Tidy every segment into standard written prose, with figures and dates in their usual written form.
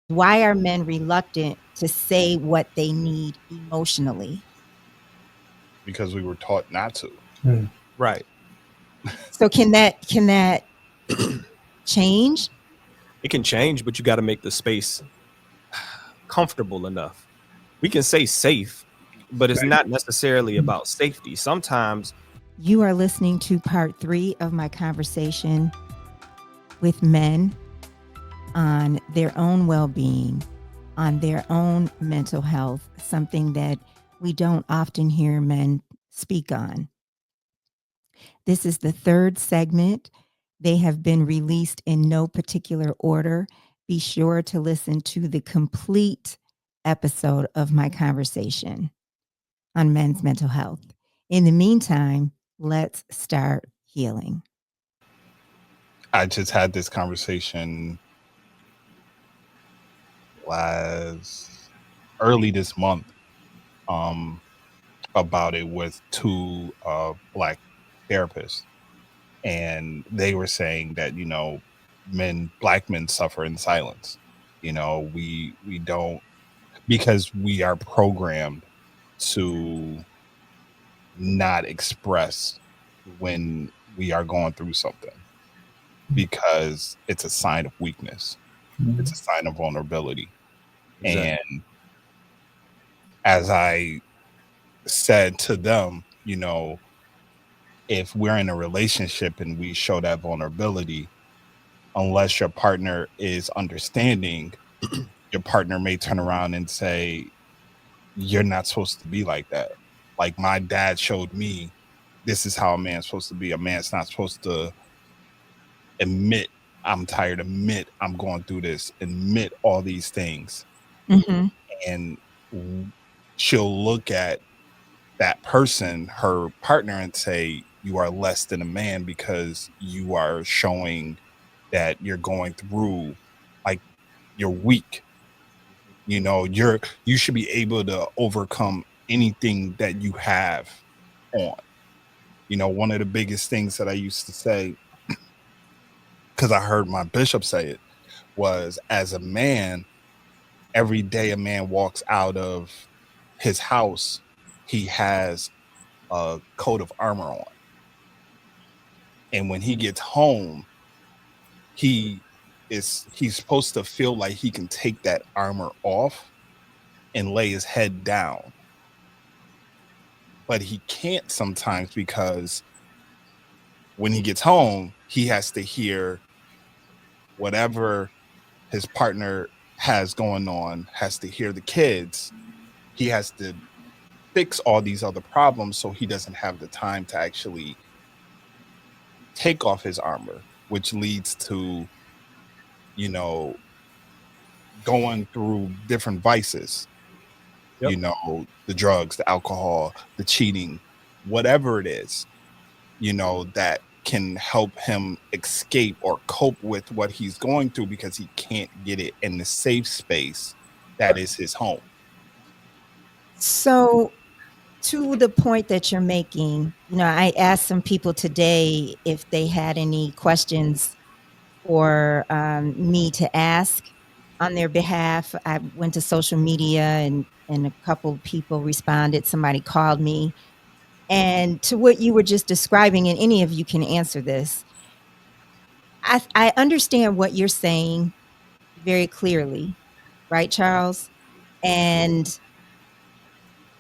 Why are men reluctant to say what they need emotionally? Because we were taught not to. Right. So can that change? It can change, but you got to make the space comfortable enough. We can say safe, but it's not necessarily about safety. Sometimes You are listening to part 3 of my conversation with men on their own well-being, on their own mental health, something that we don't often hear men speak on. This is the third segment. They have been released in no particular order. Be sure to listen to the complete episode of my conversation on men's mental health. In the meantime, let's start healing. I just had this conversation early this month um, about it with two black therapists, and they were saying that black men suffer in silence. We don't, because we are programmed to not express when we are going through something because it's a sign of weakness. It's a sign of vulnerability. exactly. And as I said to them, if we're in a relationship and we show that vulnerability, unless your partner is understanding, your partner may turn around and say, you're not supposed to be like that. Like my dad showed me, this is how a man's supposed to be. A man's not supposed to admit I'm tired, admit I'm going through this, admit all these things. Mm-hmm. And she'll look at that person, her partner, and say, you are less than a man because you are showing that you're going through, like, you're weak. You should be able to overcome anything that you have on. One of the biggest things that I used to say, because I heard my bishop say it, was as a man, every day a man walks out of his house, he has a coat of armor on. And when he gets home, he's supposed to feel like he can take that armor off and lay his head down. But he can't sometimes because when he gets home, he has to hear whatever his partner has going on, has to hear the kids. He has to fix all these other problems, so he doesn't have the time to actually take off his armor, which leads to, going through different vices, Yep. the drugs, the alcohol, the cheating, whatever it is, that can help him escape or cope with what he's going through because he can't get it in the safe space that is his home. So, to the point that you're making, I asked some people today if they had any questions for me to ask on their behalf. I went to social media and a couple of people responded. Somebody called me. And to what you were just describing, and any of you can answer this, I understand what you're saying very clearly, right, Charles? And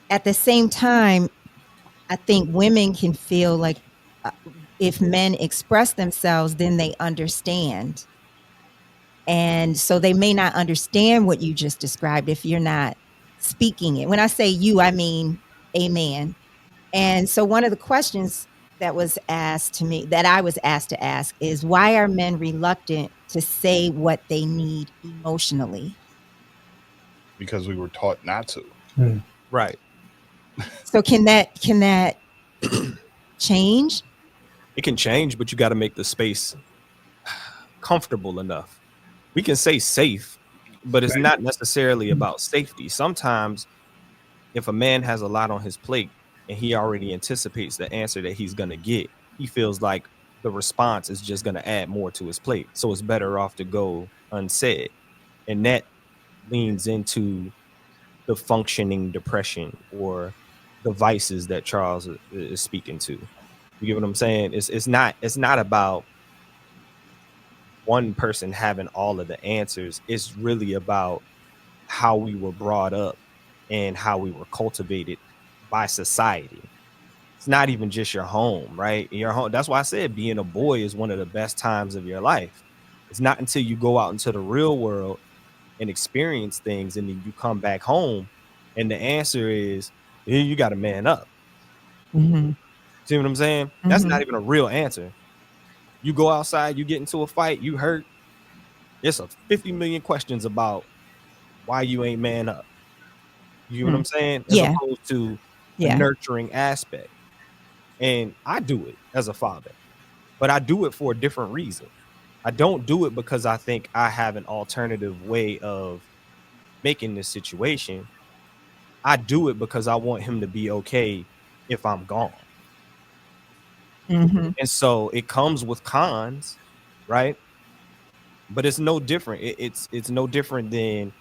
at the same time, I think women can feel like uh, if men express themselves, then they understand. And so they may not understand what you just described if you're not speaking it. When I say you, I mean a man. And so one of the questions that was asked to me, that I was asked to ask, is why are men reluctant to say what they need emotionally? Because we were taught not to. Right. So can that change? It can change, but you got to make the space comfortable enough. We can say safe, but it's not necessarily about safety. Sometimes if a man has a lot on his plate and he already anticipates the answer that he's going to get, he feels like the response is just going to add more to his plate. So it's better off to go unsaid. And that leans into the functioning depression or the vices that Charles is speaking to. You get what I'm saying? It's not about one person having all of the answers. It's really about how we were brought up and how we were cultivated by society. It's not even just your home, right? Your home. That's why I said being a boy is one of the best times of your life. It's not until you go out into the real world and experience things and then you come back home and the answer is you got to man up. Mhm. See what I'm saying? That's not Mhm. even a real answer. You go outside, you get into a fight, you hurt. It's a 50 million questions about why you ain't man up. You know what Mm. I'm saying? As Yeah. opposed to a Yeah. nurturing aspect. And I do it as a father, but I do it for a different reason. I don't do it because I think I have an alternative way of making this situation. I do it because I want him to be okay if I'm gone. Mhm. And so it comes with cons, right? But it's no different. It's no different than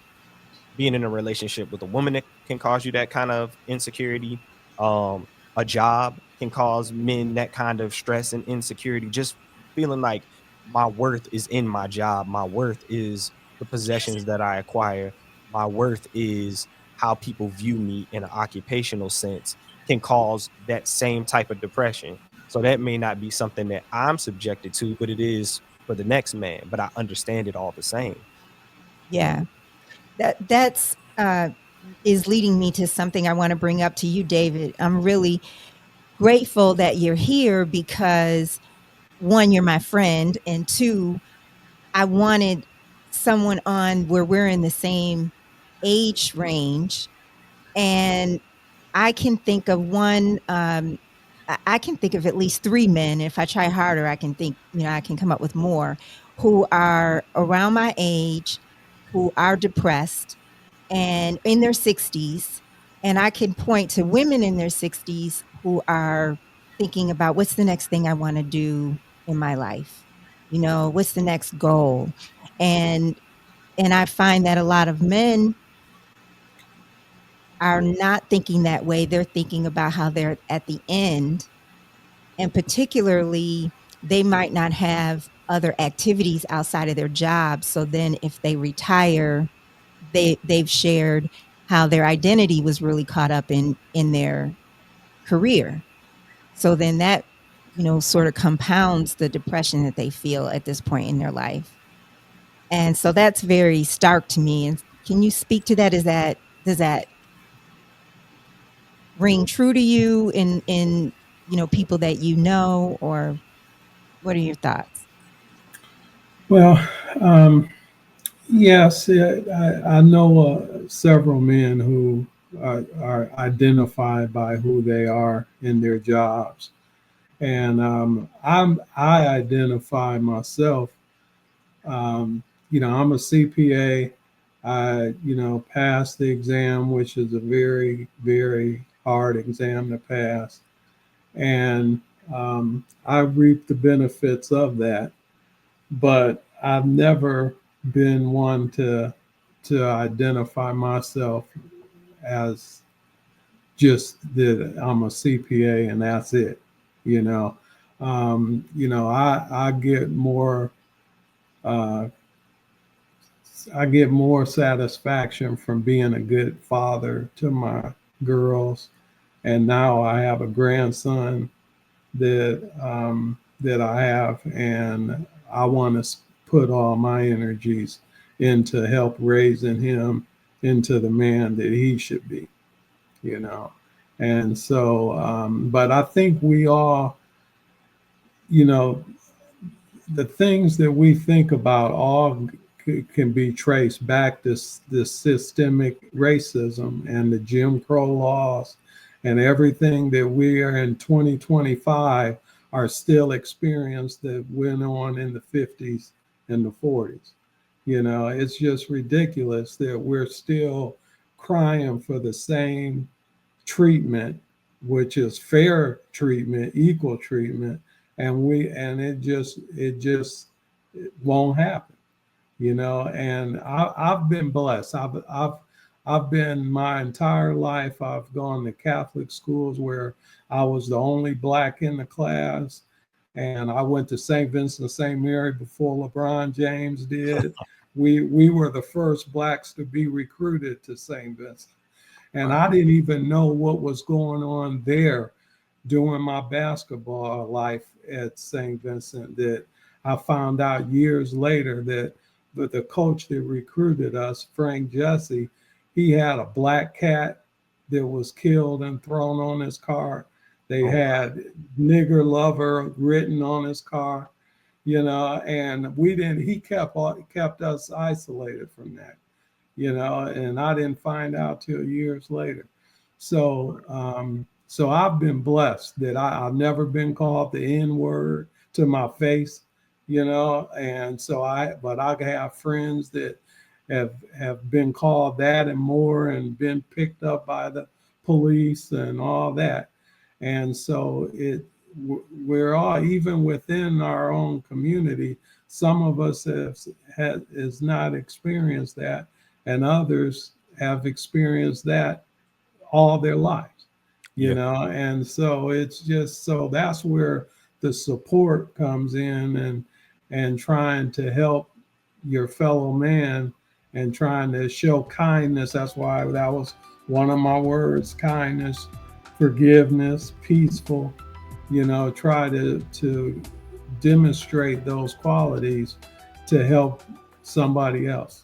being in a relationship with a woman that can cause you that kind of insecurity. Um, a job can cause men that kind of stress and insecurity. Just feeling like my worth is in my job. My worth is the possessions that I acquire. My worth is how people view me in an occupational sense can cause that same type of depression. So that may not be something that I'm subjected to, but it is for the next man. But I understand it all the same. Yeah. That's is leading me to something I want to bring up to you, David. I'm really grateful that you're here because one, you're my friend, and two, I wanted someone on where we're in the same age range. And I can think of one, I can think of at least three men. If I try harder, I can think, I can come up with more who are around my age, who are depressed and in their 60s. And I can point to women in their 60s who are thinking about what's the next thing I want to do in my life? What's the next goal? And and I find that a lot of men are not thinking that way. They're thinking about how they're at the end, and particularly they might not have other activities outside of their job. So then if they retire, they've shared how their identity was really caught up in their career. So then that sort of compounds the depression that they feel at this point in their life. And so that's very stark to me. And can you speak to that? Does that ring true to you in people that or what are your thoughts? Well, um, yes, I know several men who are identified by who they are in their jobs, and I identify myself. Um, I'm a CPA. I passed the exam, which is a very very hard exam to pass, and I reap the benefits of that. But I've never been one to identify myself as just that I'm a CPA and that's it. You know, I get more uh, satisfaction from being a good father to my girls, and now I have a grandson that I have, and I want to put all my energies into help raising him into the man that he should be, you know. And so, but I think we all, you know, the things that we think about all can be traced back to this systemic racism and the Jim Crow laws and everything that we are in 2025 are still experienced that went on in the 50s and the 40s. It's just ridiculous that we're still crying for the same treatment, which is fair treatment, equal treatment, and it just it won't happen. you know. And I've been blessed. I've been my entire life. I've gone to Catholic schools where I was the only black in the class, and I went to St. Vincent St. Mary before LeBron James did. We were the first blacks to be recruited to St. Vincent, and I didn't even know what was going on there during my basketball life at St. Vincent. That I found out years later that the coach that recruited us, Frank Jesse, he had a black cat that was killed and thrown on his car. They had nigger lover written on his car, you know, and we didn't, he kept us isolated from that, you know, and I didn't find out till years later. So, so I've been blessed that I've never been called the N word to my face, you know, and so but I have friends that have been called that and more, and been picked up by the police and all that. And so we're all, even within our own community, some of us has not experienced that, and others have experienced that all their lives, you know. And so it's just, so that's where the support comes in, and trying to help your fellow man, and trying to show kindness. That's why that was one of my words: kindness, forgiveness, peaceful, you know. Try to demonstrate those qualities to help somebody else.